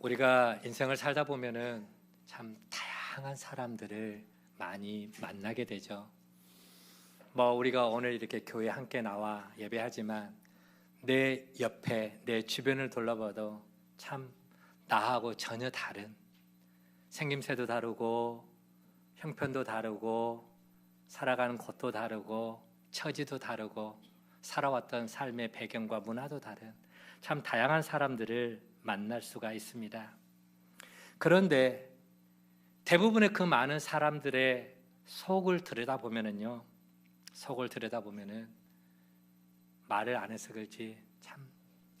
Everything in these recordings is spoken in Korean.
우리가 인생을 살다 보면은 참 다양한 사람들을 많이 만나게 되죠. 우리가 오늘 이렇게 교회 함께 나와 예배하지만 내 옆에 내 주변을 둘러봐도 참 나하고 전혀 다른 생김새도 다르고 형편도 다르고 살아가는 곳도 다르고 처지도 다르고 살아왔던 삶의 배경과 문화도 다른 참 다양한 사람들을 만날 수가 있습니다. 그런데 대부분의 그 많은 사람들의 속을 들여다보면은 말을 안 해서 그렇지 참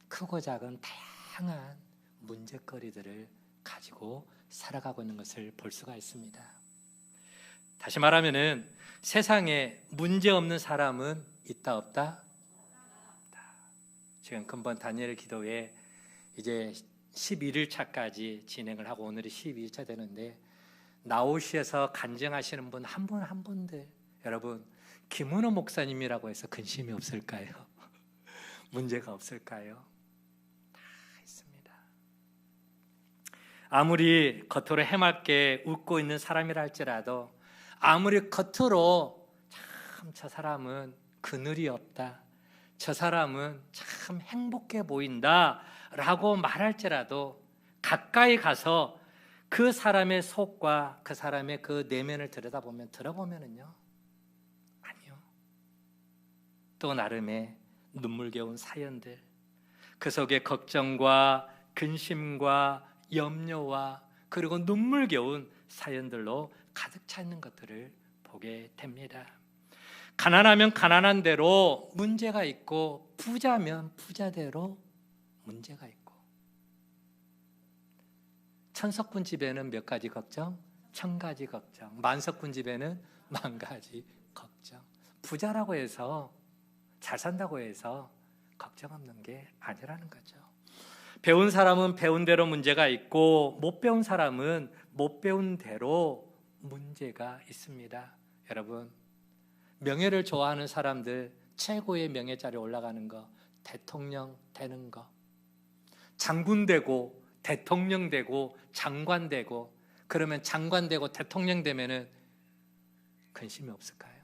크고 작은 다양한 문제거리들을 가지고 살아가고 있는 것을 볼 수가 있습니다. 다시 말하면은 세상에 문제 없는 사람은 있다 없다? 지금 근본 다니엘 기도회 이제 11일차까지 진행을 하고 오늘이 12일차 되는데 나오시에서 간증하시는 분 한 분 한 분들 여러분 김은호 목사님이라고 해서 근심이 없을까요? 문제가 없을까요? 다 있습니다. 아무리 겉으로 해맑게 웃고 있는 사람이라 할지라도 아무리 겉으로 참 저 사람은 그늘이 없다, 저 사람은 참 행복해 보인다 라고 말할지라도 가까이 가서 그 사람의 속과 그 사람의 그 내면을 들어보면은요 아니요, 또 나름의 눈물겨운 사연들, 그 속에 걱정과 근심과 염려와 그리고 눈물겨운 사연들로 가득 차 있는 것들을 보게 됩니다. 가난하면 가난한 대로 문제가 있고 부자면 부자대로 문제가 있고 천석군 집에는 몇 가지 걱정? 1000가지 걱정. 만석군 집에는 10,000가지 걱정. 부자라고 해서 잘 산다고 해서 걱정 없는 게 아니라는 거죠. 배운 사람은 배운 대로 문제가 있고 못 배운 사람은 못 배운 대로 문제가 있습니다. 여러분, 명예를 좋아하는 사람들 최고의 명예 자리에 올라가는 거, 대통령 되는 거, 장군 되고 대통령 되고 장관 되고, 그러면 장관 되고 대통령 되면은 근심이 없을까요?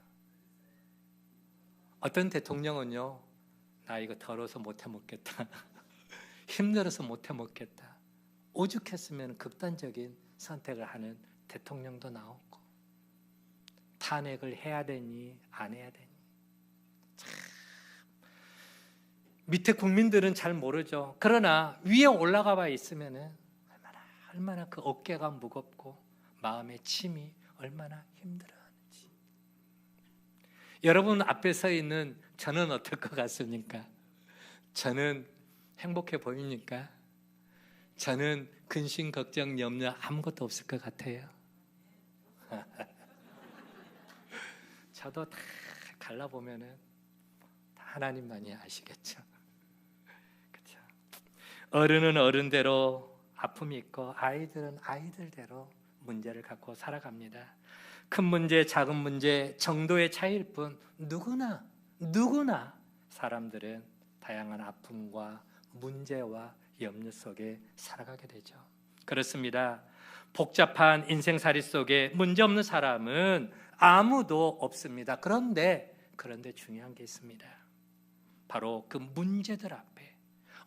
어떤 대통령은요, 나 이거 더러워서 못해 먹겠다, 힘들어서 못해 먹겠다, 오죽했으면 극단적인 선택을 하는 대통령도 나오고, 탄핵을 해야 되니 안 해야 되니 참 밑에 국민들은 잘 모르죠. 그러나 위에 올라가 봐 있으면은 얼마나 그 어깨가 무겁고 마음의 침이 얼마나 힘들어하는지. 여러분 앞에 서 있는 저는 어떨 것 같습니까? 저는 행복해 보입니까? 저는 근심, 걱정, 염려 아무것도 없을 것 같아요. 저도 다 갈라보면은 다 하나님만이 아시겠죠. 그렇죠? 어른은 어른대로 아픔이 있고 아이들은 아이들대로 문제를 갖고 살아갑니다. 큰 문제, 작은 문제 정도의 차이일 뿐 누구나 사람들은 다양한 아픔과 문제와 염려 속에 살아가게 되죠. 그렇습니다. 복잡한 인생살이 속에 문제 없는 사람은 아무도 없습니다. 그런데 중요한 게 있습니다. 바로 그 문제들 앞에,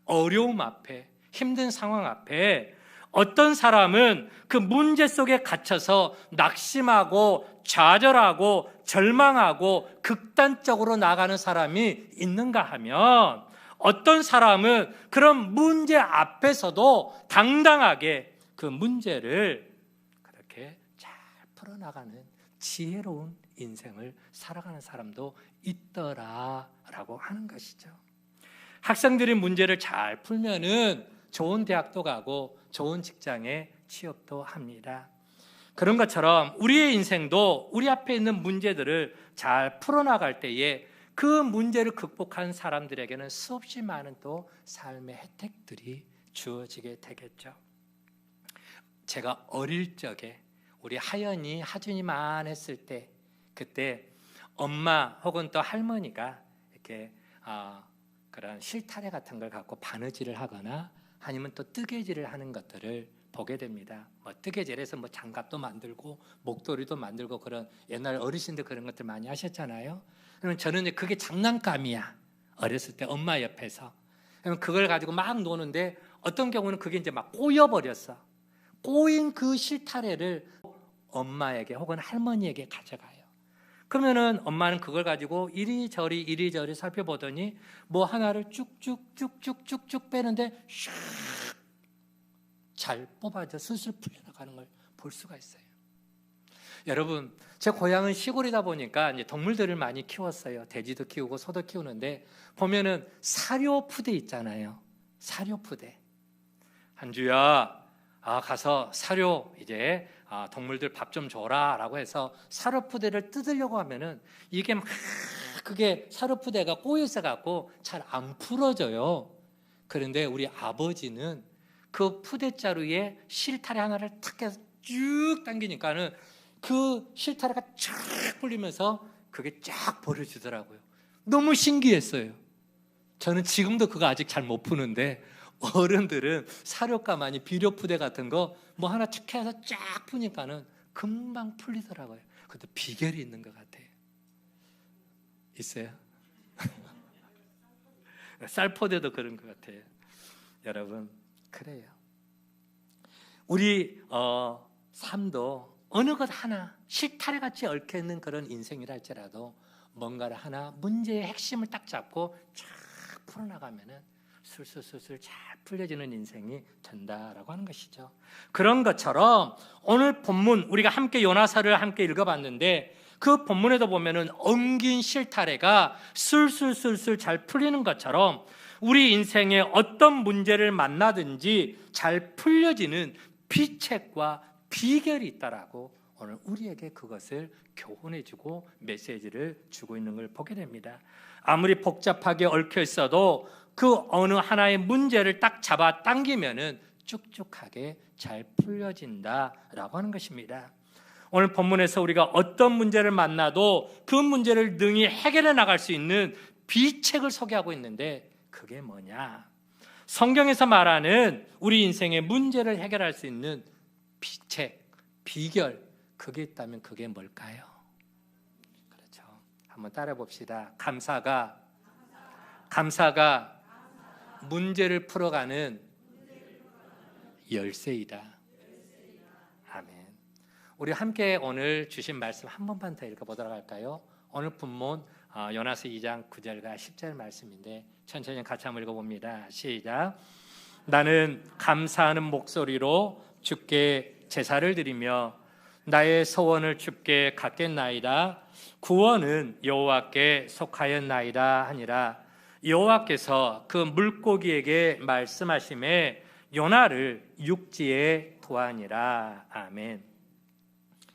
어려움 앞에, 힘든 상황 앞에 어떤 사람은 그 문제 속에 갇혀서 낙심하고 좌절하고 절망하고 극단적으로 나가는 사람이 있는가 하면, 어떤 사람은 그런 문제 앞에서도 당당하게 그 문제를 그렇게 잘 풀어나가는 지혜로운 인생을 살아가는 사람도 있더라라고 하는 것이죠. 학생들이 문제를 잘 풀면은 좋은 대학도 가고 좋은 직장에 취업도 합니다. 그런 것처럼 우리의 인생도 우리 앞에 있는 문제들을 잘 풀어나갈 때에 그 문제를 극복한 사람들에게는 수없이 많은 또 삶의 혜택들이 주어지게 되겠죠. 제가 어릴 적에 우리 하준이만 했을 때, 그때 엄마 혹은 또 할머니가 이렇게 그런 실타래 같은 걸 갖고 바느질을 하거나 아니면 또 뜨개질을 하는 것들을 보게 됩니다. 뭐 뜨개질에서 뭐 장갑도 만들고 목도리도 만들고 그런 옛날 어르신들 그런 것들 많이 하셨잖아요. 그러면 저는 그게 장난감이야. 어렸을 때 엄마 옆에서. 그러면 그걸 가지고 막 노는데 어떤 경우는 그게 이제 막 꼬여버렸어. 꼬인 그 실타래를 엄마에게 혹은 할머니에게 가져가요. 그러면은 엄마는 그걸 가지고 이리저리 살펴보더니 뭐 하나를 쭉쭉 빼는데 슉 잘 뽑아져 슬슬 풀려나가는 걸 볼 수가 있어요. 여러분, 제 고향은 시골이다 보니까 이제 동물들을 많이 키웠어요. 돼지도 키우고 소도 키우는데 보면은 사료푸대 있잖아요. 사료푸대. 한주야, 가서 사료 이제 동물들 밥 좀 줘라라고 해서 사료푸대를 뜯으려고 하면은 이게 막 그게 사료푸대가 꼬여 있어 갖고 잘 안 풀어져요. 그런데 우리 아버지는 그 푸대자루에 실타래 하나를 탁 해서 쭉 당기니까는 그 실타래가 쫙 풀리면서 그게 쫙 버려지더라고요. 너무 신기했어요. 저는 지금도 그거 아직 잘 못 푸는데 어른들은 사료가마니 비료푸대 같은 거 뭐 하나 툭 해서 쫙 푸니까는 금방 풀리더라고요. 그것도 비결이 있는 것 같아요. 있어요? 쌀포대도 그런 것 같아요. 여러분, 그래요. 우리 삶도 어느 것 하나 실타래같이 얽혀있는 그런 인생이라 할지라도 뭔가를 하나 문제의 핵심을 딱 잡고 쫙 풀어나가면은 술술술술 잘 풀려지는 인생이 된다라고 하는 것이죠. 그런 것처럼 오늘 본문 우리가 함께 요나서를 함께 읽어봤는데 그 본문에도 보면은 엉긴 실타래가 술술술술 잘 풀리는 것처럼 우리 인생에 어떤 문제를 만나든지 잘 풀려지는 비책과 비결이 있다라고 오늘 우리에게 그것을 교훈해주고 메시지를 주고 있는 걸 보게 됩니다. 아무리 복잡하게 얽혀 있어도 그 어느 하나의 문제를 딱 잡아 당기면은 쭉쭉하게 잘 풀려진다라고 하는 것입니다. 오늘 본문에서 우리가 어떤 문제를 만나도 그 문제를 능히 해결해 나갈 수 있는 비책을 소개하고 있는데 그게 뭐냐? 성경에서 말하는 우리 인생의 문제를 해결할 수 있는 비책, 비결, 그게 있다면 그게 뭘까요? 그렇죠. 한번 따라 봅시다. 감사가 문제를 풀어가는 열쇠이다. 아멘. 우리 함께 오늘 주신 말씀 한 번만 더 읽어보도록 할까요? 오늘 본문 요나서 2장 9절과 10절 말씀인데 천천히 같이 한번 읽어봅니다. 시작. 나는 감사하는 목소리로 주께 제사를 드리며 나의 소원을 주께 갖겠나이다. 구원은 여호와께 속하였나이다 하니라. 여호와께서 그 물고기에게 말씀하심에 요나를 육지에 도하니라. 아멘.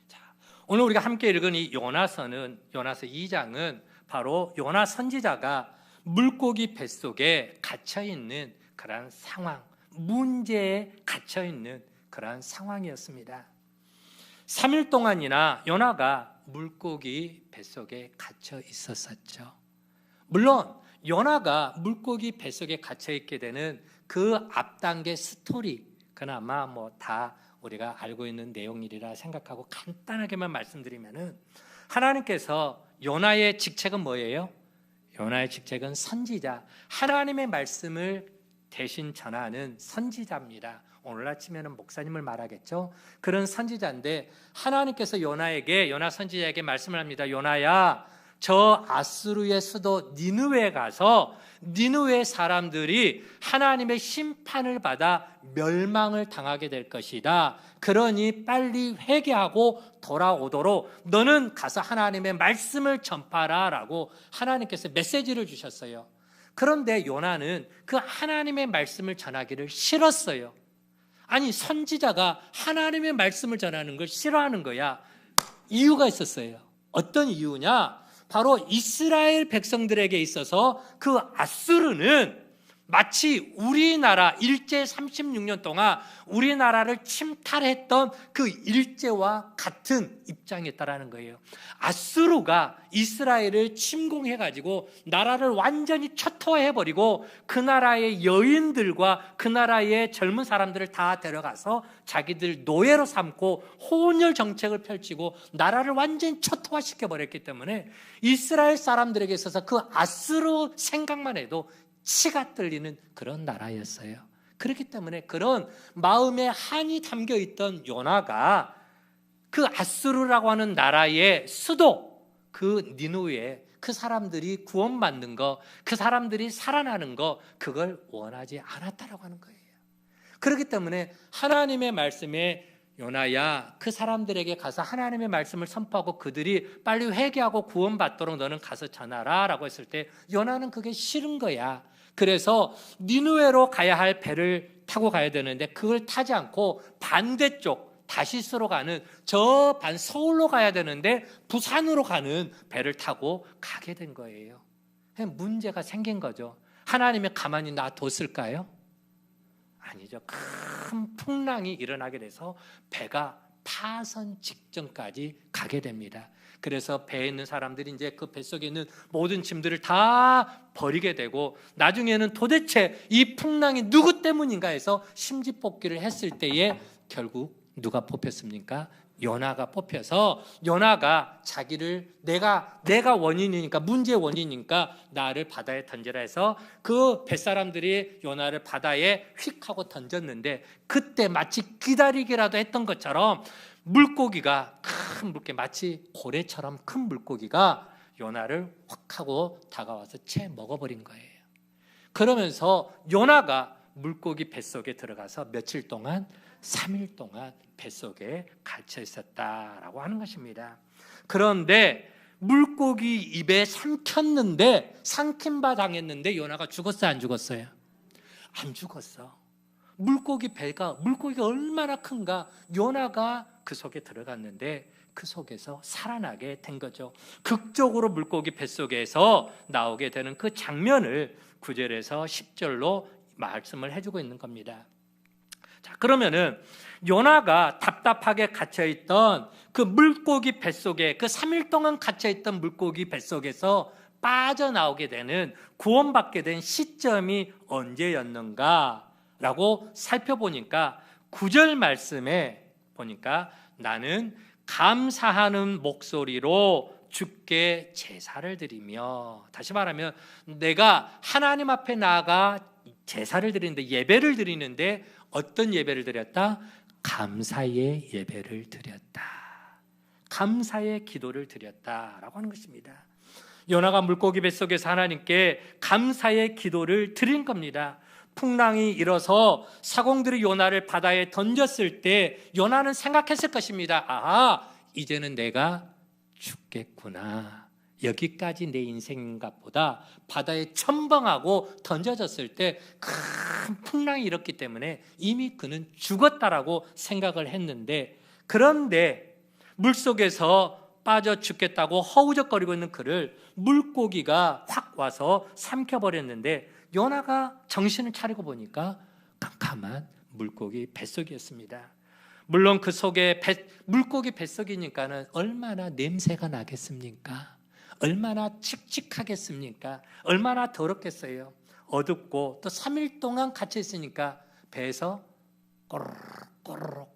자, 오늘 우리가 함께 읽은 이 요나서 2장은 바로 요나 선지자가 물고기 뱃속에 갇혀있는 그런 상황, 문제에 갇혀있는 그런 상황이었습니다. 3일 동안이나 요나가 물고기 뱃속에 갇혀 있었었죠. 물론 요나가 물고기 뱃속에 갇혀있게 되는 그 앞단계 스토리, 그나마 다 우리가 알고 있는 내용이라 생각하고 간단하게만 말씀드리면은 하나님께서 요나의 직책은 뭐예요? 요나의 직책은 선지자, 하나님의 말씀을 대신 전하는 선지자입니다. 오늘 아침에는 목사님을 말하겠죠. 그런 선지자인데 하나님께서 요나 선지자에게 말씀을 합니다. 요나야, 저 아수르의 수도 니느웨에 가서 니느웨 사람들이 하나님의 심판을 받아 멸망을 당하게 될 것이다. 그러니 빨리 회개하고 돌아오도록 너는 가서 하나님의 말씀을 전파라 라고 하나님께서 메시지를 주셨어요. 그런데 요나는 그 하나님의 말씀을 전하기를 싫었어요. 아니, 선지자가 하나님의 말씀을 전하는 걸 싫어하는 거야. 이유가 있었어요. 어떤 이유냐? 바로 이스라엘 백성들에게 있어서 그 아수르는 마치 우리나라 일제 36년 동안 우리나라를 침탈했던 그 일제와 같은 입장이었다라는 거예요. 아수르가 이스라엘을 침공해가지고 나라를 완전히 초토화해버리고 그 나라의 여인들과 그 나라의 젊은 사람들을 다 데려가서 자기들 노예로 삼고 혼혈 정책을 펼치고 나라를 완전히 초토화시켜버렸기 때문에 이스라엘 사람들에게 있어서 그 아수르 생각만 해도 치가 떨리는 그런 나라였어요. 그렇기 때문에 그런 마음에 한이 담겨 있던 요나가 그 아수르라고 하는 나라의 수도 그 니느웨에 그 사람들이 구원받는 거, 그 사람들이 살아나는 거, 그걸 원하지 않았다라고 하는 거예요. 그렇기 때문에 하나님의 말씀에 요나야, 그 사람들에게 가서 하나님의 말씀을 선포하고 그들이 빨리 회개하고 구원받도록 너는 가서 전하라 라고 했을 때 요나는 그게 싫은 거야. 그래서 니느웨로 가야 할 배를 타고 가야 되는데 그걸 타지 않고 반대쪽 다시스로 가는 저 반 서울로 가야 되는데 부산으로 가는 배를 타고 가게 된 거예요. 문제가 생긴 거죠. 하나님이 가만히 놔뒀을까요? 아니죠. 큰 풍랑이 일어나게 돼서 배가 파선 직전까지 가게 됩니다. 그래서 배에 있는 사람들이 이제 그 뱃속에 있는 모든 짐들을 다 버리게 되고 나중에는 도대체 이 풍랑이 누구 때문인가 해서 심지뽑기를 했을 때에 결국 누가 뽑혔습니까? 요나가 뽑혀서 요나가 자기를 내가 원인이니까 문제의 원인이니까 나를 바다에 던져라 해서 그 뱃사람들이 요나를 바다에 휙 하고 던졌는데 그때 마치 기다리기라도 했던 것처럼 물고기가 큰 물고기 마치 고래처럼 큰 물고기가 요나를 확 하고 다가와서 채 먹어버린 거예요. 그러면서 요나가 물고기 뱃속에 들어가서 며칠 동안 3일 동안 뱃속에 갇혀 있었다라고 하는 것입니다. 그런데 물고기 입에 삼켰는데 삼킨 바 당했는데 요나가 죽었어요? 안 죽었어요? 안 죽었어. 물고기가 얼마나 큰가. 요나가 그 속에 들어갔는데 그 속에서 살아나게 된 거죠. 극적으로 물고기 뱃속에서 나오게 되는 그 장면을 9절에서 10절로 말씀을 해주고 있는 겁니다. 자, 그러면은 요나가 답답하게 갇혀있던 그 물고기 뱃속에 그 3일 동안 갇혀있던 물고기 뱃속에서 빠져나오게 되는 구원받게 된 시점이 언제였는가 라고 살펴보니까 9절 말씀에 보니까 나는 감사하는 목소리로 주께 제사를 드리며, 다시 말하면 내가 하나님 앞에 나아가 제사를 드리는데 예배를 드리는데 어떤 예배를 드렸다? 감사의 예배를 드렸다. 감사의 기도를 드렸다라고 하는 것입니다. 요나가 물고기 뱃속에서 하나님께 감사의 기도를 드린 겁니다. 풍랑이 일어서 사공들이 요나를 바다에 던졌을 때 요나는 생각했을 것입니다. 아하, 이제는 내가 죽겠구나. 여기까지 내 인생인가 보다. 바다에 첨벙하고 던져졌을 때 큰 풍랑이 일었기 때문에 이미 그는 죽었다라고 생각을 했는데, 그런데 물속에서 빠져 죽겠다고 허우적거리고 있는 그를 물고기가 확 와서 삼켜버렸는데 요나가 정신을 차리고 보니까 깜깜한 물고기 뱃속이었습니다. 물론 그 속에 물고기 뱃속이니까는 얼마나 냄새가 나겠습니까? 얼마나 칙칙하겠습니까? 얼마나 더럽겠어요? 어둡고 또 3일 동안 갇혀 있으니까 배에서 꼬르륵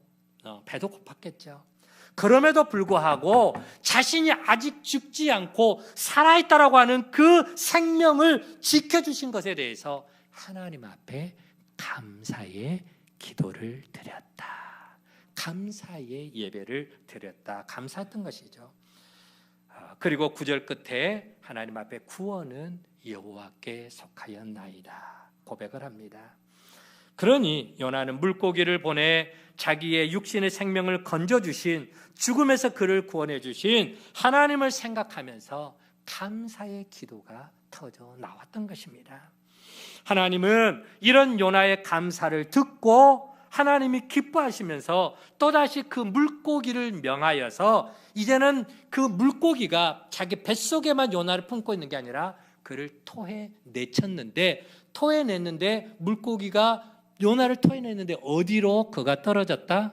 배도 고팠겠죠. 그럼에도 불구하고 자신이 아직 죽지 않고 살아있다라고 하는 그 생명을 지켜주신 것에 대해서 하나님 앞에 감사의 기도를 드렸다. 감사의 예배를 드렸다. 감사했던 것이죠. 그리고 9절 끝에 하나님 앞에 구원은 여호와께 속하였나이다 고백을 합니다. 그러니 요나는 물고기를 보내 자기의 육신의 생명을 건져주신, 죽음에서 그를 구원해 주신 하나님을 생각하면서 감사의 기도가 터져 나왔던 것입니다. 하나님은 이런 요나의 감사를 듣고 하나님이 기뻐하시면서 또다시 그 물고기를 명하여서 이제는 그 물고기가 자기 뱃속에만 요나를 품고 있는 게 아니라 그를 토해 내쳤는데 토해냈는데 물고기가 요나를 토해냈는데 어디로 그가 떨어졌다?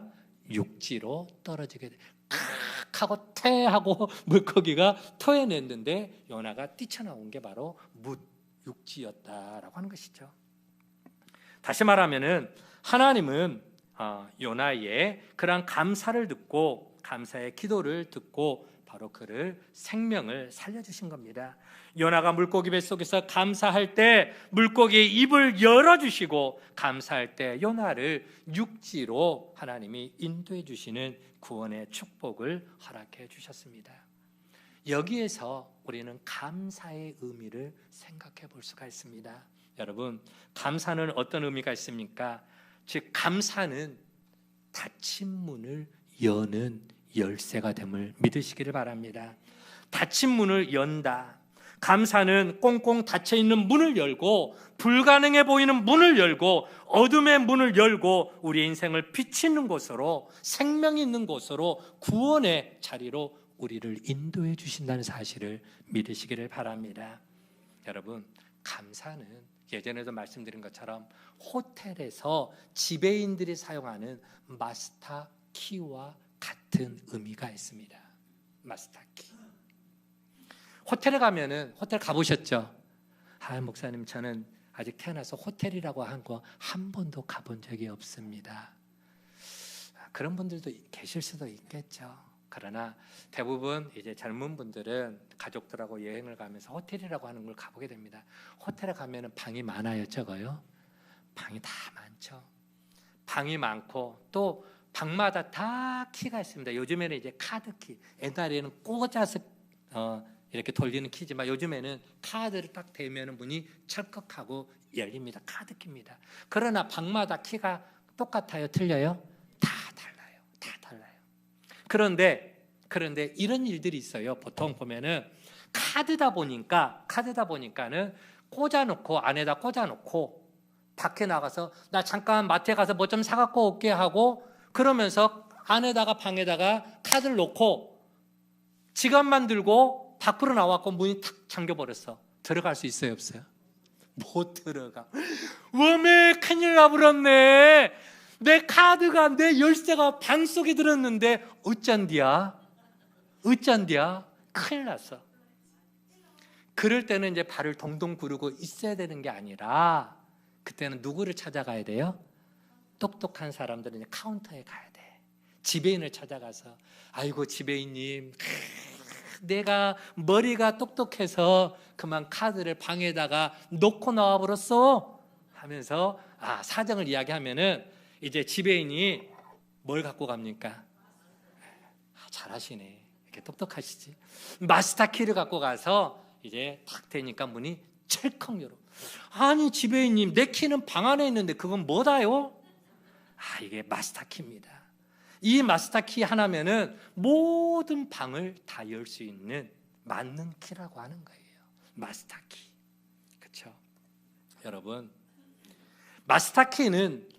육지로 떨어지게 돼. 칵 하고 태하고 물고기가 토해냈는데 요나가 뛰쳐나온 게 바로 육지였다라고 하는 것이죠. 다시 말하면은 하나님은 요나의 그러한 감사를 듣고 감사의 기도를 듣고 바로 그를 생명을 살려주신 겁니다. 요나가 물고기 뱃속에서 감사할 때 물고기의 입을 열어주시고 감사할 때 요나를 육지로 하나님이 인도해 주시는 구원의 축복을 허락해 주셨습니다. 여기에서 우리는 감사의 의미를 생각해 볼 수가 있습니다. 여러분, 감사는 어떤 의미가 있습니까? 즉 감사는 닫힌 문을 여는 열쇠가 됨을 믿으시기를 바랍니다. 닫힌 문을 연다. 감사는 꽁꽁 닫혀 있는 문을 열고 불가능해 보이는 문을 열고 어둠의 문을 열고 우리 인생을 비치는 곳으로 생명 있는 곳으로 구원의 자리로 우리를 인도해 주신다는 사실을 믿으시기를 바랍니다. 여러분, 감사는 예전에도 말씀드린 것처럼 호텔에서 지배인들이 사용하는 마스터 키와 같은 의미가 있습니다. 마스터 키. 호텔에 가면은 호텔 가보셨죠? 목사님 저는 아직 태어나서 호텔이라고 한 거 한 번도 가본 적이 없습니다. 그런 분들도 계실 수도 있겠죠. 그러나 대부분 이제 젊은 분들은 가족들하고 여행을 가면서 호텔이라고 하는 걸 가보게 됩니다. 호텔에 가면은 방이 많아요, 적어요? 방이 다 많죠. 방이 많고 또 방마다 다 키가 있습니다. 요즘에는 이제 카드키, 옛날에는 꽂아서 이렇게 돌리는 키지만 요즘에는 카드를 딱 대면 문이 철컥하고 열립니다. 카드키입니다. 그러나 방마다 키가 똑같아요? 틀려요? 다 달라요. 다 달라요. 그런데 이런 일들이 있어요. 보통 보면은 카드다 보니까는 꽂아놓고 안에다 꽂아놓고 밖에 나가서 나 잠깐 마트에 가서 뭐 좀 사갖고 올게 하고 그러면서 안에다가 방에다가 카드를 놓고 지갑만 들고 밖으로 나왔고 문이 탁 잠겨버렸어. 들어갈 수 있어요, 없어요? 못 들어가. 웜에 큰일 나버렸네. 내 카드가 내 열쇠가 방 속에 들었는데 어쩐디야? 큰일 났어. 그럴 때는 이제 발을 동동 구르고 있어야 되는 게 아니라 그때는 누구를 찾아가야 돼요? 똑똑한 사람들은 이제 카운터에 가야 돼. 지배인을 찾아가서 아이고 지배인님, 내가 머리가 똑똑해서 그만 카드를 방에다가 놓고 나와버렸어 하면서 사정을 이야기하면은 이제 지배인이 뭘 갖고 갑니까? 잘하시네. 이렇게 똑똑하시지. 마스터 키를 갖고 가서 이제 탁 대니까 문이 철컥 열어. 아니 지배인님, 내 키는 방 안에 있는데 그건 뭐다요? 이게 마스터 키입니다. 이 마스터 키 하나면은 모든 방을 다 열 수 있는 맞는 키라고 하는 거예요. 마스터 키. 그렇죠? 여러분, 마스터 키는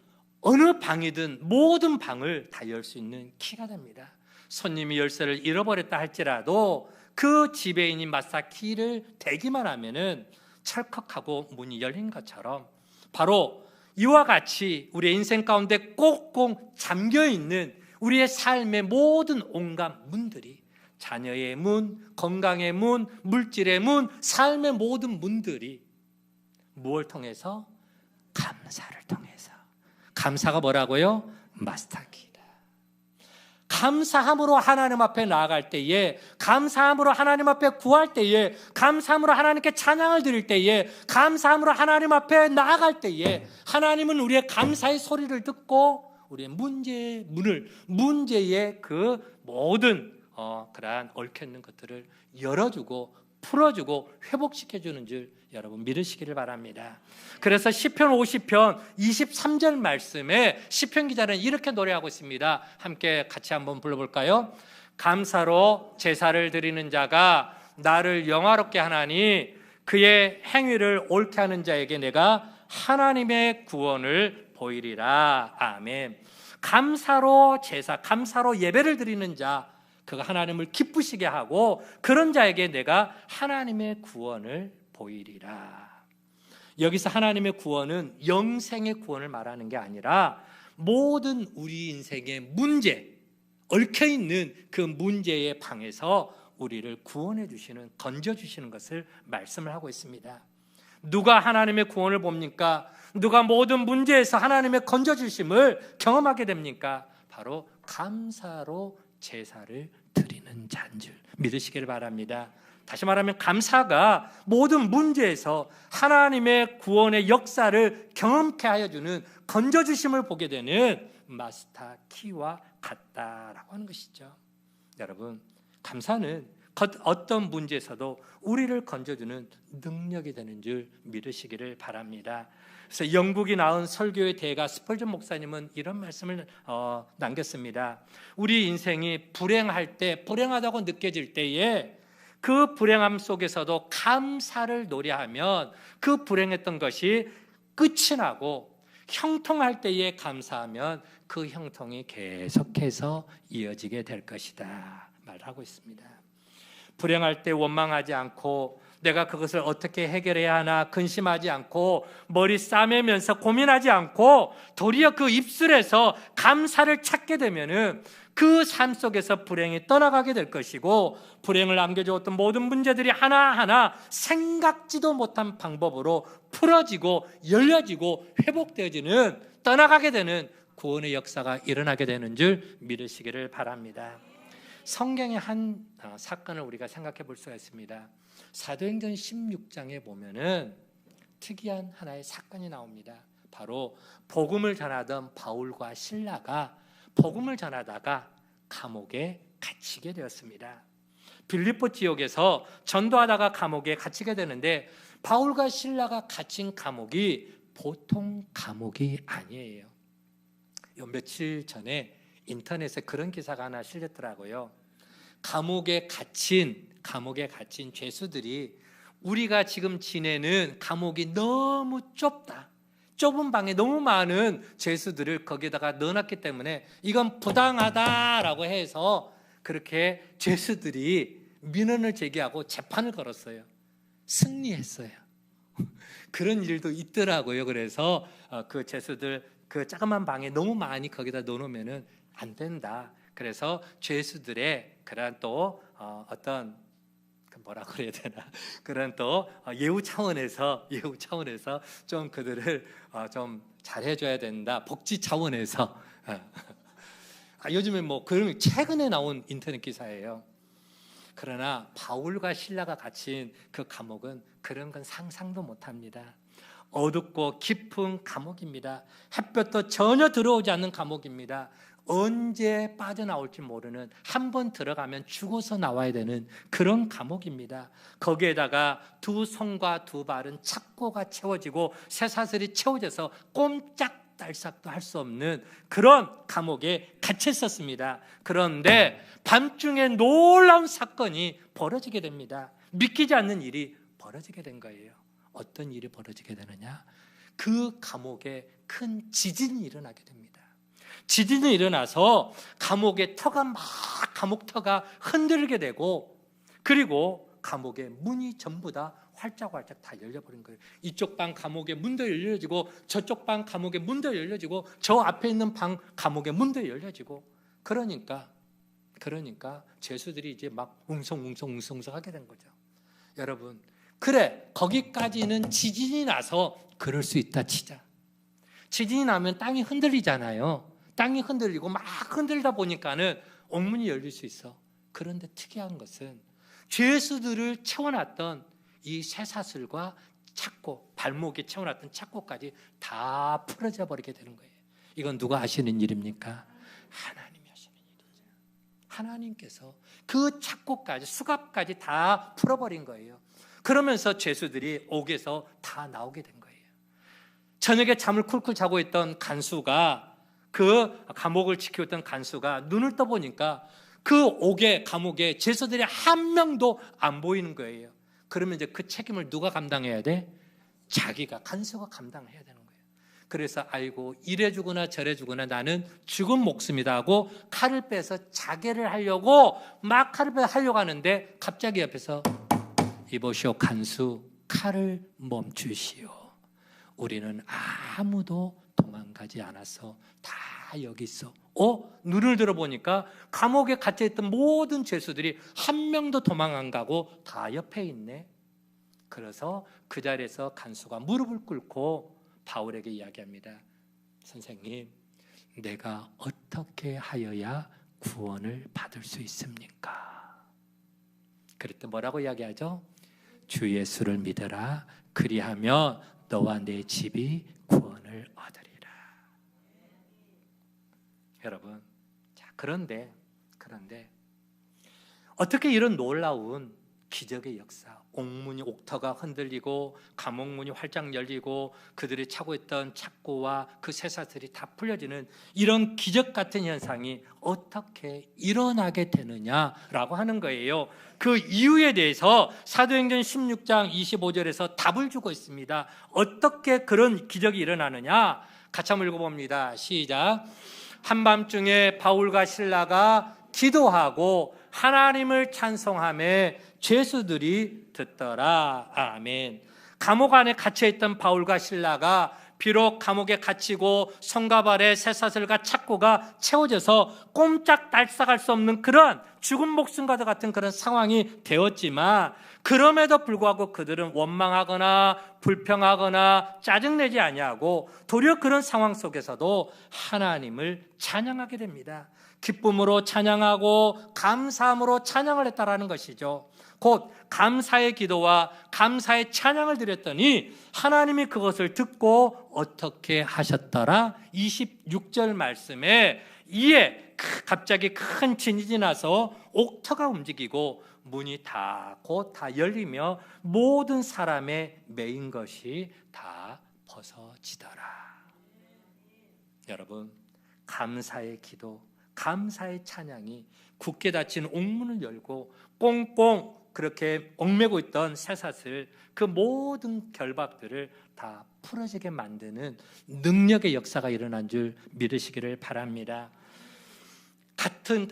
어느 방이든 모든 방을 다 열 수 있는 키가 됩니다. 손님이 열쇠를 잃어버렸다 할지라도 그 지배인이 마스터 키를 대기만 하면은 철컥하고 문이 열린 것처럼 바로 이와 같이 우리의 인생 가운데 꼭꼭 잠겨있는 우리의 삶의 모든 온갖 문들이, 자녀의 문, 건강의 문, 물질의 문, 삶의 모든 문들이 무엇을 통해서? 감사를 통해서. 감사가 뭐라고요? 마스터키다. 감사함으로 하나님 앞에 나아갈 때에, 감사함으로 하나님 앞에 구할 때에, 감사함으로 하나님께 찬양을 드릴 때에, 감사함으로 하나님 앞에 나아갈 때에 하나님은 우리의 감사의 소리를 듣고 우리의 문제의 그 모든 그러한 얽혀있는 것들을 열어주고 풀어주고 회복시켜주는 줄 여러분 믿으시기를 바랍니다. 그래서 시편 50편 23절 말씀에 시편 기자는 이렇게 노래하고 있습니다. 함께 같이 한번 불러볼까요? 감사로 제사를 드리는 자가 나를 영화롭게 하나니 그의 행위를 옳게 하는 자에게 내가 하나님의 구원을 보이리라. 아멘. 감사로 제사, 감사로 예배를 드리는 자, 그가 하나님을 기쁘시게 하고 그런 자에게 내가 하나님의 구원을 보이리라. 여기서 하나님의 구원은 영생의 구원을 말하는 게 아니라 모든 우리 인생의 문제, 얽혀있는 그 문제의 방에서 우리를 구원해 주시는, 건져 주시는 것을 말씀을 하고 있습니다. 누가 하나님의 구원을 봅니까? 누가 모든 문제에서 하나님의 건져 주심을 경험하게 됩니까? 바로 감사로 제사를 드리는 자인 줄 믿으시기를 바랍니다. 다시 말하면 감사가 모든 문제에서 하나님의 구원의 역사를 경험케 하여 주는, 건져 주심을 보게 되는 마스터 키와 같다라고 하는 것이죠. 여러분, 감사는 어떤 문제에서도 우리를 건져주는 능력이 되는 줄 믿으시기를 바랍니다. 그래서 영국이 낳은 설교의 대가 스펄전 목사님은 이런 말씀을 남겼습니다. 우리 인생이 불행할 때, 불행하다고 느껴질 때에 그 불행함 속에서도 감사를 노래하면 그 불행했던 것이 끝이 나고, 형통할 때에 감사하면 그 형통이 계속해서 이어지게 될 것이다 말하고 있습니다. 불행할 때 원망하지 않고 내가 그것을 어떻게 해결해야 하나 근심하지 않고 머리 싸매면서 고민하지 않고 도리어 그 입술에서 감사를 찾게 되면은 그 삶 속에서 불행이 떠나가게 될 것이고, 불행을 남겨주었던 모든 문제들이 하나하나 생각지도 못한 방법으로 풀어지고 열려지고 회복되어지는, 떠나가게 되는 구원의 역사가 일어나게 되는 줄 믿으시기를 바랍니다. 성경의 한 사건을 우리가 생각해 볼 수가 있습니다. 사도행전 16장에 보면은 특이한 하나의 사건이 나옵니다. 바로 복음을 전하던 바울과 실라가 복음을 전하다가 감옥에 갇히게 되었습니다. 빌립보 지역에서 전도하다가 감옥에 갇히게 되는데, 바울과 실라가 갇힌 감옥이 보통 감옥이 아니에요. 며칠 전에 인터넷에 그런 기사가 하나 실렸더라고요. 감옥에 갇힌 죄수들이 우리가 지금 지내는 감옥이 너무 좁다, 좁은 방에 너무 많은 죄수들을 거기다가 넣어놨기 때문에 이건 부당하다라고 해서 그렇게 죄수들이 민원을 제기하고 재판을 걸었어요. 승리했어요. 그런 일도 있더라고요. 그래서 그 죄수들 그 조그만 방에 너무 많이 거기다 넣어놓으면 안 된다. 그래서 죄수들의 그런 또 어떤 뭐라 그래야 되나, 그런 또 예우 차원에서 좀 그들을 좀 잘해줘야 된다, 복지 차원에서. 요즘에 뭐 그런 최근에 나온 인터넷 기사예요. 그러나 바울과 실라가 갇힌 그 감옥은 그런 건 상상도 못합니다. 어둡고 깊은 감옥입니다. 햇볕도 전혀 들어오지 않는 감옥입니다. 언제 빠져나올지 모르는, 한 번 들어가면 죽어서 나와야 되는 그런 감옥입니다. 거기에다가 두 손과 두 발은 착고가 채워지고 쇠사슬이 채워져서 꼼짝달싹도 할 수 없는 그런 감옥에 갇혔었습니다. 그런데 밤중에 놀라운 사건이 벌어지게 됩니다. 믿기지 않는 일이 벌어지게 된 거예요. 어떤 일이 벌어지게 되느냐? 그 감옥에 큰 지진이 일어나게 됩니다. 지진이 일어나서 감옥의 터가 감옥 터가 흔들게 되고, 그리고 감옥의 문이 전부 다 활짝활짝 다 열려버린 거예요. 이쪽 방 감옥의 문도 열려지고, 저쪽 방 감옥의 문도 열려지고, 저 앞에 있는 방 감옥의 문도 열려지고, 그러니까 죄수들이 이제 막 웅성웅성 하게 된 거죠. 여러분, 그래, 거기까지는 지진이 나서 그럴 수 있다 치자. 지진이 나면 땅이 흔들리잖아요. 땅이 흔들리고 막 흔들다 보니까는 옥문이 열릴 수 있어. 그런데 특이한 것은 죄수들을 채워놨던 이 쇠사슬과 착고, 발목에 채워놨던 착고까지 다 풀어져 버리게 되는 거예요. 이건 누가 하시는 일입니까? 하나님이 하시는 일이죠. 하나님께서 그 착고까지, 수갑까지 다 풀어버린 거예요. 그러면서 죄수들이 옥에서 다 나오게 된 거예요. 저녁에 잠을 쿨쿨 자고 있던 간수가, 그 감옥을 지키었던 간수가 눈을 떠보니까 그 옥에, 감옥에 죄수들이 한 명도 안 보이는 거예요. 그러면 이제 그 책임을 누가 감당해야 돼? 자기가, 간수가 감당해야 되는 거예요. 그래서 아이고, 이래 주거나 저래 주거나 나는 죽은 목숨이다 하고 칼을 빼서 자결을 하려고 막 칼을 빼서 하려고 하는데, 갑자기 옆에서 이보시오 간수, 칼을 멈추시오. 우리는 아무도 도망가지 않았어. 다 여기 있어. 눈을 들어보니까 감옥에 갇혀있던 모든 죄수들이 한 명도 도망 안 가고 다 옆에 있네. 그래서 그 자리에서 간수가 무릎을 꿇고 바울에게 이야기합니다. 선생님, 내가 어떻게 하여야 구원을 받을 수 있습니까? 그랬더니 뭐라고 이야기하죠? 주 예수를 믿어라. 그리하면 너와 내 집이 구원을 얻으리라. 여러분, 자, 그런데 어떻게 이런 놀라운 기적의 역사, 옥터가 흔들리고 감옥문이 활짝 열리고 그들이 차고 있던 착고와 그 쇠사슬이 다 풀려지는 이런 기적 같은 현상이 어떻게 일어나게 되느냐라고 하는 거예요. 그 이유에 대해서 사도행전 16장 25절에서 답을 주고 있습니다. 어떻게 그런 기적이 일어나느냐? 같이 한번 읽어봅니다. 시작. 한밤중에 바울과 실라가 기도하고 하나님을 찬송하며 죄수들이 듣더라. 아멘. 감옥 안에 갇혀있던 바울과 실라가 비록 감옥에 갇히고 성갑 아래 쇠사슬과 착고가 채워져서 꼼짝달싹할 수 없는 그런 죽은 목숨과도 같은 그런 상황이 되었지만, 그럼에도 불구하고 그들은 원망하거나 불평하거나 짜증내지 아니하고 도리어 그런 상황 속에서도 하나님을 찬양하게 됩니다. 기쁨으로 찬양하고 감사함으로 찬양을 했다라는 것이죠. 곧 감사의 기도와 감사의 찬양을 드렸더니 하나님이 그것을 듣고 어떻게 하셨더라? 26절 말씀에 이에 갑자기 큰 진이 나서 옥터가 움직이고 문이 곧 다 열리며 모든 사람의 매인 것이 다 벗어지더라. 여러분, 감사의 기도, 감사의 찬양이 굳게 닫힌 옥문을 열고 꽁꽁 그렇게 얽매고 있던 쇠사슬, 그 모든 결박들을 다 풀어지게 만드는 능력의 역사가 일어난 줄 믿으시기를 바랍니다. 같은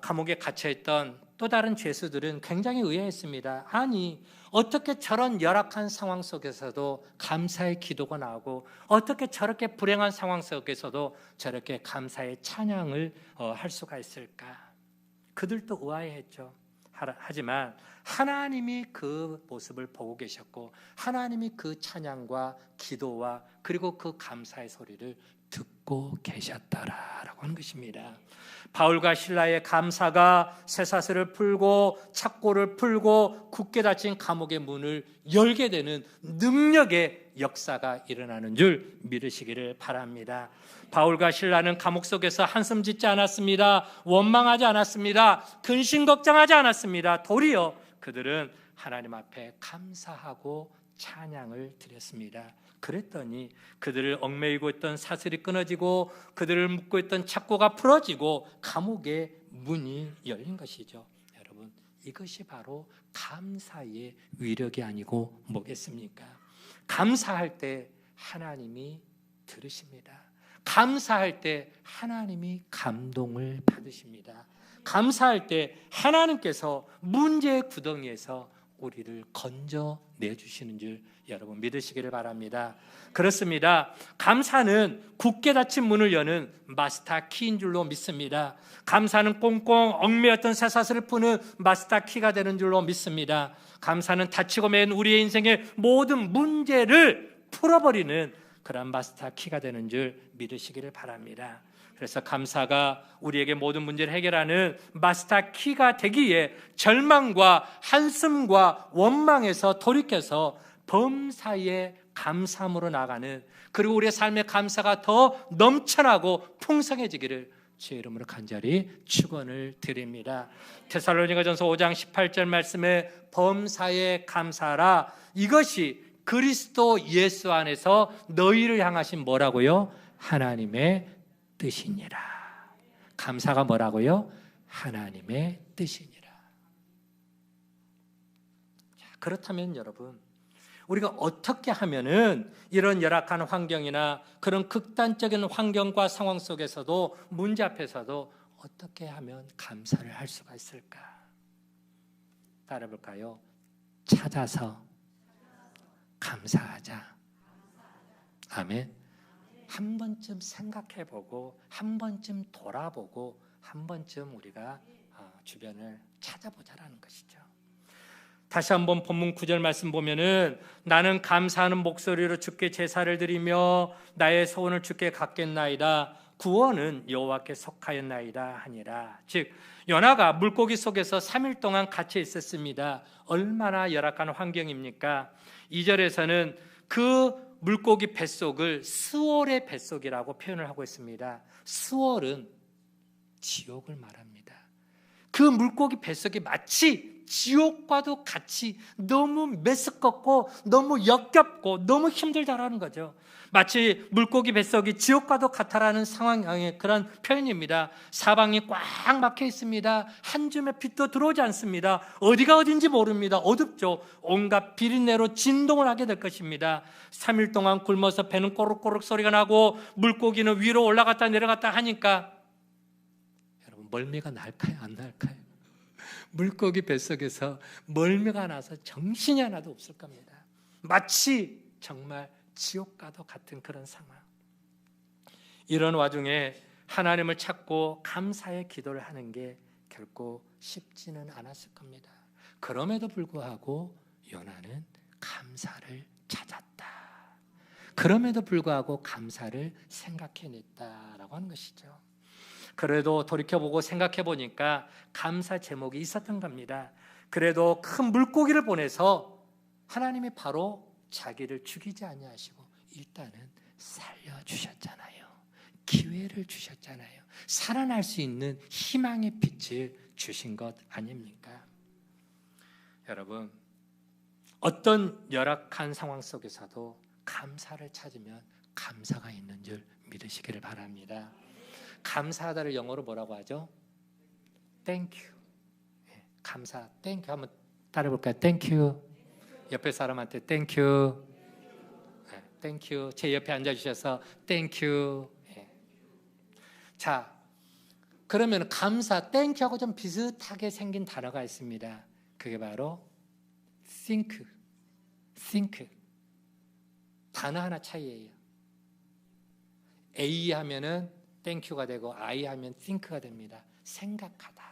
감옥에 갇혀있던 또 다른 죄수들은 굉장히 의아했습니다. 아니, 어떻게 저런 열악한 상황 속에서도 감사의 기도가 나오고 어떻게 저렇게 불행한 상황 속에서도 저렇게 감사의 찬양을 할 수가 있을까? 그들도 의아해했죠. 하지만 하나님이 그 모습을 보고 계셨고 하나님이 그 찬양과 기도와 그리고 그 감사의 소리를 듣고 계셨더라라고 하는 것입니다. 바울과 실라의 감사가 쇠사슬을 풀고 착고를 풀고 굳게 닫힌 감옥의 문을 열게 되는 능력의 역사가 일어나는 줄 믿으시기를 바랍니다. 바울과 실라는 감옥 속에서 한숨 짓지 않았습니다. 원망하지 않았습니다. 근심 걱정하지 않았습니다. 도리어 그들은 하나님 앞에 감사하고 찬양을 드렸습니다. 그랬더니 그들을 얽매이고 있던 사슬이 끊어지고 그들을 묶고 있던 착고가 풀어지고 감옥의 문이 열린 것이죠. 여러분, 이것이 바로 감사의 위력이 아니고 뭐겠습니까? 감사할 때 하나님이 들으십니다. 감사할 때 하나님이 감동을 받으십니다. 감사할 때 하나님께서 문제의 구덩이에서 우리를 건져내주시는 줄 여러분 믿으시기를 바랍니다. 그렇습니다. 감사는 굳게 닫힌 문을 여는 마스터 키인 줄로 믿습니다. 감사는 꽁꽁 얽매였던 쇠사슬을 푸는 마스터 키가 되는 줄로 믿습니다. 감사는 닫히고 맨 우리의 인생의 모든 문제를 풀어버리는 그런 마스터 키가 되는 줄 믿으시기를 바랍니다. 그래서 감사가 우리에게 모든 문제를 해결하는 마스터 키가 되기에 절망과 한숨과 원망에서 돌이켜서 범사에 감사함으로 나가는, 그리고 우리의 삶의 감사가 더 넘쳐나고 풍성해지기를 주의 이름으로 간절히 축원을 드립니다. 데살로니가전서 5장 18절 말씀에 범사에 감사하라, 이것이 그리스도 예수 안에서 너희를 향하신 뭐라고요? 하나님의 뜻이니라. 감사가 뭐라고요? 하나님의 뜻이니라. 자, 그렇다면 여러분, 우리가 어떻게 하면은 이런 열악한 환경이나 그런 극단적인 환경과 상황 속에서도 문제 앞에서도 어떻게 하면 감사를 할 수가 있을까? 따라볼까요? 찾아서 감사하자. 아멘. 한 번쯤 생각해보고 한 번쯤 돌아보고 한 번쯤 우리가 주변을 찾아보자라는 것이죠. 다시 한번 본문 9절 말씀 보면은 나는 감사하는 목소리로 주께 제사를 드리며 나의 소원을 주께 갚겠나이다. 구원은 여호와께 속하였나이다 하니라. 즉 요나가 물고기 속에서 3일 동안 갇혀 있었습니다. 얼마나 열악한 환경입니까? 2절에서는 그 물고기 뱃속을 스월의 뱃속이라고 표현을 하고 있습니다. 스월은 지옥을 말합니다. 그 물고기 뱃속이 마치 지옥과도 같이 너무 메스껍고 너무 역겹고 너무 힘들다라는 거죠. 마치 물고기 뱃속이 지옥과도 같다라는 상황의 그런 표현입니다. 사방이 꽉 막혀 있습니다. 한 줌의 빛도 들어오지 않습니다. 어디가 어딘지 모릅니다. 어둡죠. 온갖 비린내로 진동을 하게 될 것입니다. 3일 동안 굶어서 배는 꼬르꼬르 소리가 나고 물고기는 위로 올라갔다 내려갔다 하니까 여러분 멀미가 날까요? 안 날까요? 물고기 뱃속에서 멀미가 나서 정신이 하나도 없을 겁니다. 마치 정말 지옥과도 같은 그런 상황. 이런 와중에 하나님을 찾고 감사의 기도를 하는 게 결코 쉽지는 않았을 겁니다. 그럼에도 불구하고 요나는 감사를 찾았다. 그럼에도 불구하고 감사를 생각해냈다라고 하는 것이죠. 그래도 돌이켜보고 생각해보니까 감사 제목이 있었던 겁니다. 그래도 큰 물고기를 보내서 하나님이 바로 자기를 죽이지 아니하시고 일단은 살려주셨잖아요. 기회를 주셨잖아요. 살아날 수 있는 희망의 빛을 주신 것 아닙니까? 여러분, 어떤 열악한 상황 속에서도 감사를 찾으면 감사가 있는 줄 믿으시기를 바랍니다. 감사하다를 영어로 뭐라고 하죠? Thank you. 감사, Thank you 한번 따라해볼까요? Thank you. 옆에 사람한테 Thank you. Thank you. 제 옆에 앉아주셔서 Thank you. 자, 그러면 감사, Thank you하고 좀 비슷하게 생긴 단어가 있습니다. 그게 바로 think. 단어 하나 차이예요. A 하면은 땡큐가 되고 I 하면 think가 됩니다. 생각하다.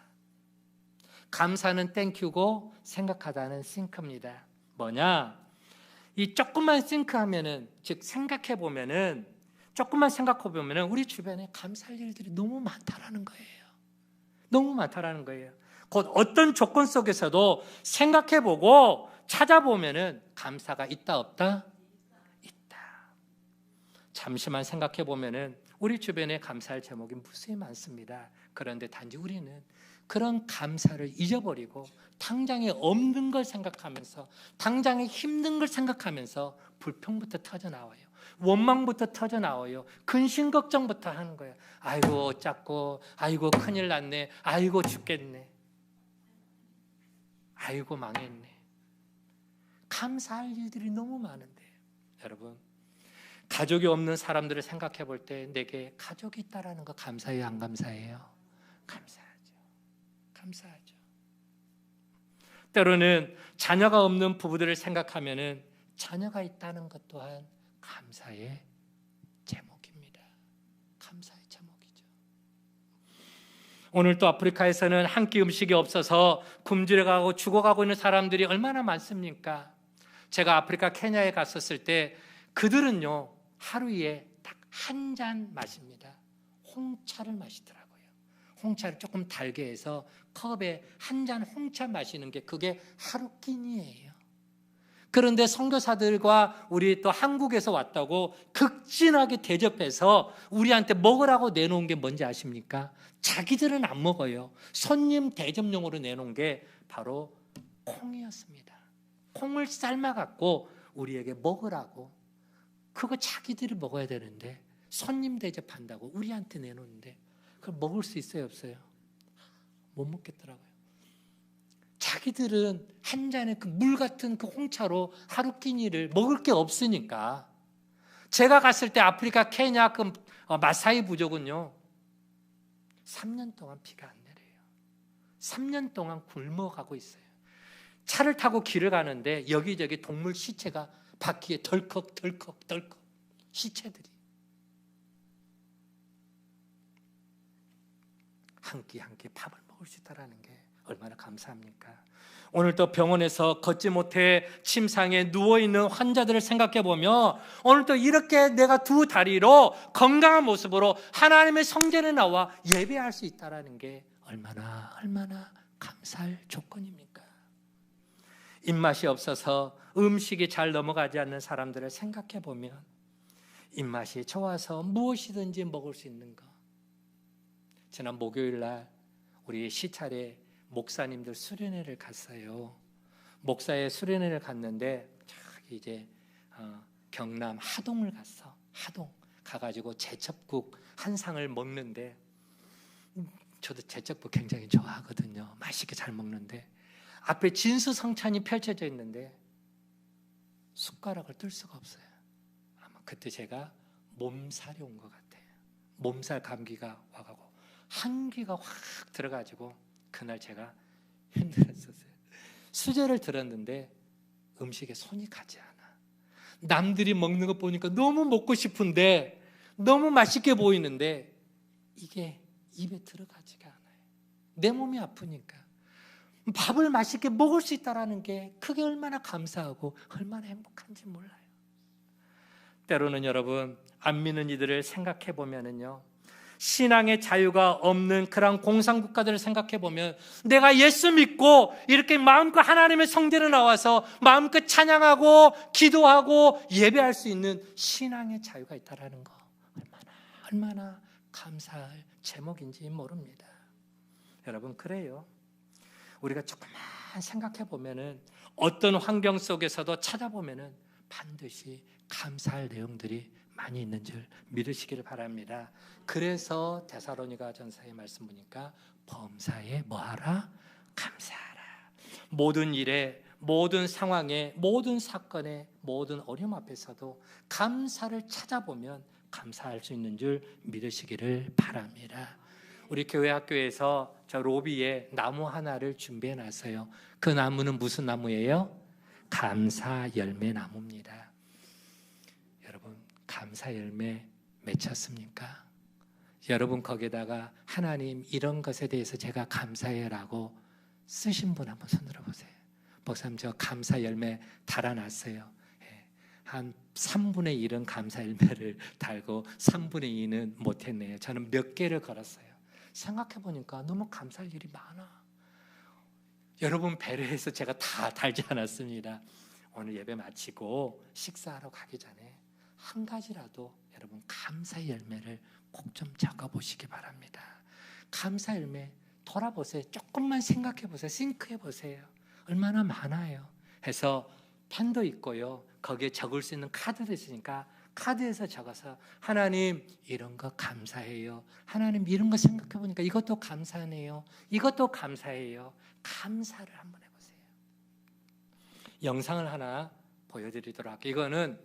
감사는 땡큐고 생각하다는 think입니다. 뭐냐? 이 조금만 think 하면은, 즉 생각해 보면은, 조금만 생각해 보면은 우리 주변에 감사할 일들이 너무 많다라는 거예요. 너무 많다라는 거예요. 곧 어떤 조건 속에서도 생각해 보고 찾아보면은 감사가 있다 없다? 있다. 잠시만 생각해 보면은 우리 주변에 감사할 제목이 무수히 많습니다. 그런데 단지 우리는 그런 감사를 잊어버리고 당장에 없는 걸 생각하면서 당장에 힘든 걸 생각하면서 불평부터 터져나와요. 원망부터 터져나와요. 근심 걱정부터 하는 거예요. 아이고 어쩌고, 아이고 큰일 났네, 아이고 죽겠네, 아이고 망했네. 감사할 일들이 너무 많은데 여러분, 가족이 없는 사람들을 생각해 볼 때 내게 가족이 있다라는 거 감사해요, 안 감사해요? 감사하죠. 때로는 자녀가 없는 부부들을 생각하면은 자녀가 있다는 것 또한 감사의 제목입니다. 감사의 제목이죠. 오늘 또 아프리카에서는 한 끼 음식이 없어서 굶주려가고 죽어가고 있는 사람들이 얼마나 많습니까? 제가 아프리카 케냐에 갔었을 때 그들은요 하루에 딱 한 잔 마십니다. 홍차를 마시더라고요. 홍차를 조금 달게 해서 컵에 한 잔 홍차 마시는 게 그게 하루 끼니예요. 그런데 선교사들과 우리 또 한국에서 왔다고 극진하게 대접해서 우리한테 먹으라고 내놓은 게 뭔지 아십니까? 자기들은 안 먹어요. 손님 대접용으로 내놓은 게 바로 콩이었습니다. 콩을 삶아갖고 우리에게 먹으라고. 그거 자기들이 먹어야 되는데 손님 대접한다고 우리한테 내놓는데 그걸 먹을 수 있어요, 없어요? 못 먹겠더라고요. 자기들은 한 잔의 그 물 같은 그 홍차로 하루 끼니를 먹을 게 없으니까. 제가 갔을 때 아프리카 케냐 그 마사이 부족은요 3년 동안 비가 안 내려요. 3년 동안 굶어가고 있어요. 차를 타고 길을 가는데 여기저기 동물 시체가 바퀴에 덜컥 시체들이. 한 끼 한 끼 밥을 먹을 수 있다는 게 얼마나 감사합니까? 오늘 또 병원에서 걷지 못해 침상에 누워있는 환자들을 생각해 보면 오늘 또 이렇게 내가 두 다리로 건강한 모습으로 하나님의 성전에 나와 예배할 수 있다는 게 얼마나 감사할 조건입니까? 입맛이 없어서 음식이 잘 넘어가지 않는 사람들을 생각해 보면 입맛이 좋아서 무엇이든지 먹을 수 있는 것. 지난 목요일 날 우리 시찰에 목사님들 수련회를 갔어요. 목사의 수련회를 갔는데 이제 경남 하동을 갔어. 하동 가가지고 제첩국 한 상을 먹는데 저도 제첩국 굉장히 좋아하거든요. 맛있게 잘 먹는데 앞에 진수성찬이 펼쳐져 있는데 숟가락을 뜰 수가 없어요. 아마 그때 제가 몸살이 온 것 같아요. 몸살 감기가 와가고 한기가 확 들어가지고 그날 제가 힘들었었어요. 수제를 들었는데 음식에 손이 가지 않아. 남들이 먹는 거 보니까 너무 먹고 싶은데 너무 맛있게 보이는데 이게 입에 들어가지가 않아요. 내 몸이 아프니까. 밥을 맛있게 먹을 수 있다는 게 그게 얼마나 감사하고 얼마나 행복한지 몰라요. 때로는 여러분 안 믿는 이들을 생각해 보면은요, 신앙의 자유가 없는 그런 공산국가들을 생각해 보면 내가 예수 믿고 이렇게 마음껏 하나님의 성전에 나와서 마음껏 찬양하고 기도하고 예배할 수 있는 신앙의 자유가 있다는 거 얼마나 감사할 제목인지 모릅니다. 여러분, 그래요. 우리가 조금만 생각해 보면은 어떤 환경 속에서도 찾아보면은 반드시 감사할 내용들이 많이 있는 줄 믿으시기를 바랍니다. 그래서 데살로니가 전서의 말씀 보니까 범사에 뭐하라? 감사하라. 모든 일에, 모든 상황에, 모든 사건에, 모든 어려움 앞에서도 감사를 찾아보면 감사할 수 있는 줄 믿으시기를 바랍니다. 우리 교회 학교에서 저 로비에 나무 하나를 준비해 놨어요. 그 나무는 무슨 나무예요? 감사 열매 나무입니다. 여러분, 감사 열매 맺혔습니까? 여러분 거기다가 하나님 이런 것에 대해서 제가 감사해라고 쓰신 분 한번 손 들어보세요. 목사님, 저 감사 열매 달아놨어요. 한 3분의 1은 감사 열매를 달고 3분의 2는 못했네요. 저는 몇 개를 걸었어요. 생각해보니까 너무 감사할 일이 많아. 여러분 배려해서 제가 다 달지 않았습니다. 오늘 예배 마치고 식사하러 가기 전에 한 가지라도 여러분 감사의 열매를 꼭 좀 적어보시기 바랍니다. 감사 열매 돌아보세요. 조금만 생각해보세요. 싱크해보세요. 얼마나 많아요. 해서 펜도 있고요. 거기에 적을 수 있는 카드도 있으니까 카드에서 적어서 하나님 이런 거 감사해요. 하나님 이런 거 생각해보니까 이것도 감사하네요. 이것도 감사해요. 감사를 한번 해보세요. 영상을 하나 보여드리도록 할게요. 이거는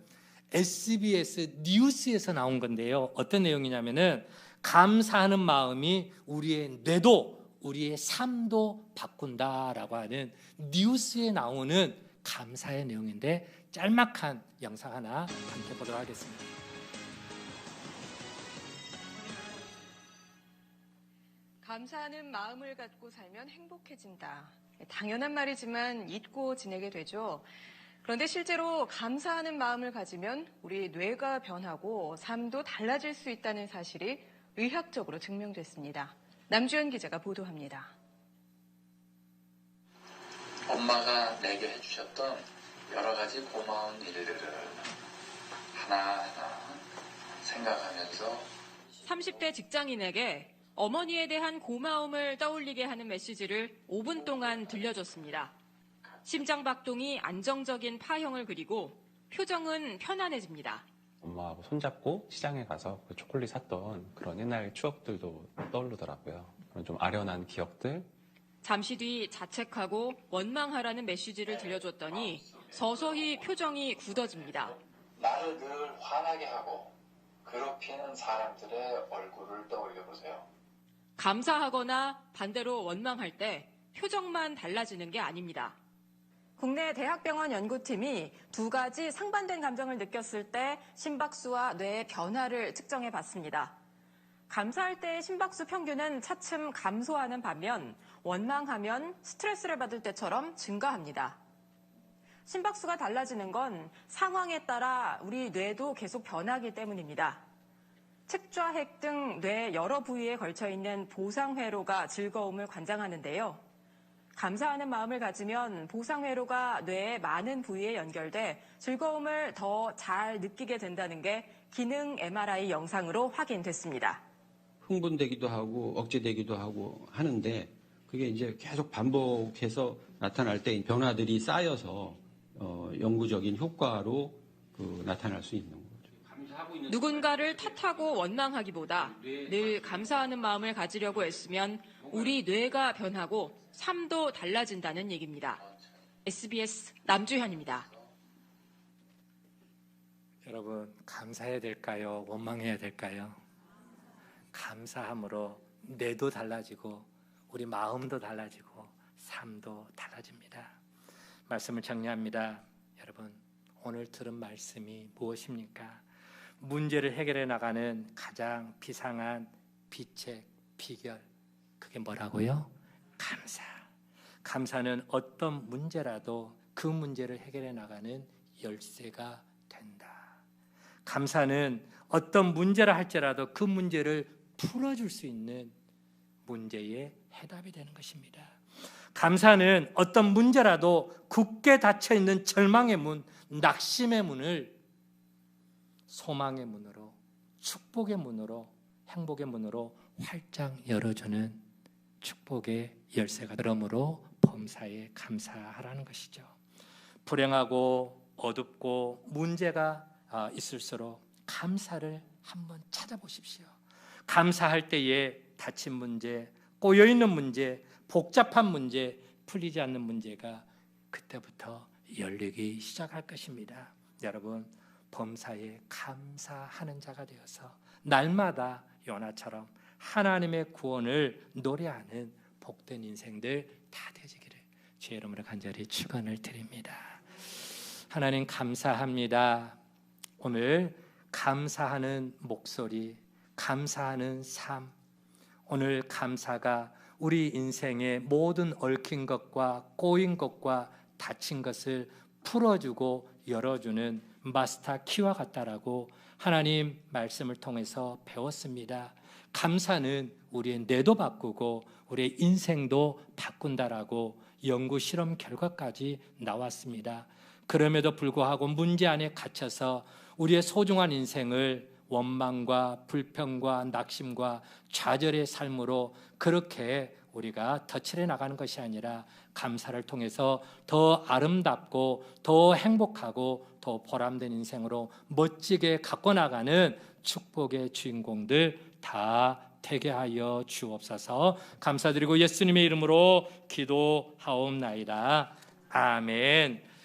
SBS 뉴스에서 나온 건데요. 어떤 내용이냐면은 감사하는 마음이 우리의 뇌도 우리의 삶도 바꾼다라고 하는 뉴스에 나오는 감사의 내용인데 짤막한 영상 하나 함께 보도록 하겠습니다. 감사하는 마음을 갖고 살면 행복해진다. 당연한 말이지만 잊고 지내게 되죠. 그런데 실제로 감사하는 마음을 가지면 우리 뇌가 변하고 삶도 달라질 수 있다는 사실이 의학적으로 증명됐습니다. 남주현 기자가 보도합니다. 엄마가 내게 해주셨던 여러 가지 고마운 일들을 하나하나 생각하면서 30대 직장인에게 어머니에 대한 고마움을 떠올리게 하는 메시지를 5분 동안 들려줬습니다. 심장박동이 안정적인 파형을 그리고 표정은 편안해집니다. 엄마하고 손잡고 시장에 가서 그 초콜릿 샀던 그런 옛날 추억들도 떠오르더라고요. 그런 좀 아련한 기억들. 잠시 뒤 자책하고 원망하라는 메시지를 들려줬더니 서서히 표정이 굳어집니다. 나를 늘 화나게 하고 괴롭히는 사람들의 얼굴을 떠올려 보세요. 감사하거나 반대로 원망할 때 표정만 달라지는 게 아닙니다. 국내 대학병원 연구팀이 두 가지 상반된 감정을 느꼈을 때 심박수와 뇌의 변화를 측정해 봤습니다. 감사할 때 심박수 평균은 차츰 감소하는 반면 원망하면 스트레스를 받을 때처럼 증가합니다. 심박수가 달라지는 건 상황에 따라 우리 뇌도 계속 변하기 때문입니다. 측좌핵 등 뇌 여러 부위에 걸쳐 있는 보상회로가 즐거움을 관장하는데요. 감사하는 마음을 가지면 보상회로가 뇌의 많은 부위에 연결돼 즐거움을 더 잘 느끼게 된다는 게 기능 MRI 영상으로 확인됐습니다. 흥분되기도 하고 억제되기도 하고 하는데 그게 이제 계속 반복해서 나타날 때 변화들이 쌓여서 영구적인 효과로 나타날 수 있는 거죠. 누군가를 탓하고 원망하기보다 늘 감사하는 마음을 가지려고 애쓰면 우리 뇌가 변하고 삶도 달라진다는 얘기입니다. SBS 남주현입니다. 여러분, 감사해야 될까요? 원망해야 될까요? 감사함으로 뇌도 달라지고 우리 마음도 달라지고 삶도 달라집니다. 말씀을 정리합니다. 여러분, 오늘 들은 말씀이 무엇입니까? 문제를 해결해 나가는 가장 비상한 비책, 비결, 그게 뭐라고요? 감사. 감사는 어떤 문제라도 그 문제를 해결해 나가는 열쇠가 된다. 감사는 어떤 문제라 할지라도 그 문제를 풀어줄 수 있는 문제의 해답이 되는 것입니다. 감사는 어떤 문제라도 굳게 닫혀있는 절망의 문, 낙심의 문을 소망의 문으로, 축복의 문으로, 행복의 문으로 활짝 열어주는 축복의 열쇠가 그러므로 범사에 감사하라는 것이죠. 불행하고 어둡고 문제가 있을수록 감사를 한번 찾아보십시오. 감사할 때에 닫힌 문제, 꼬여있는 문제, 복잡한 문제, 풀리지 않는 문제가 그때부터 열리기 시작할 것입니다. 여러분, 범사에 감사하는 자가 되어서 날마다 요나처럼 하나님의 구원을 노래하는 복된 인생들 다 되시기를 주의 이름으로 간절히 축원을 드립니다. 하나님 감사합니다. 오늘 감사하는 목소리, 감사하는 삶, 오늘 감사가 우리 인생의 모든 얽힌 것과 꼬인 것과 닫힌 것을 풀어주고 열어주는 마스터 키와 같다라고 하나님 말씀을 통해서 배웠습니다. 감사는 우리의 뇌도 바꾸고 우리의 인생도 바꾼다라고 연구 실험 결과까지 나왔습니다. 그럼에도 불구하고 문제 안에 갇혀서 우리의 소중한 인생을 원망과 불평과 낙심과 좌절의 삶으로 그렇게 우리가 덧칠해 나가는 것이 아니라 감사를 통해서 더 아름답고 더 행복하고 더 보람된 인생으로 멋지게 갖고 나가는 축복의 주인공들 다 되게 하여 주옵소서. 감사드리고 예수님의 이름으로 기도하옵나이다. 아멘.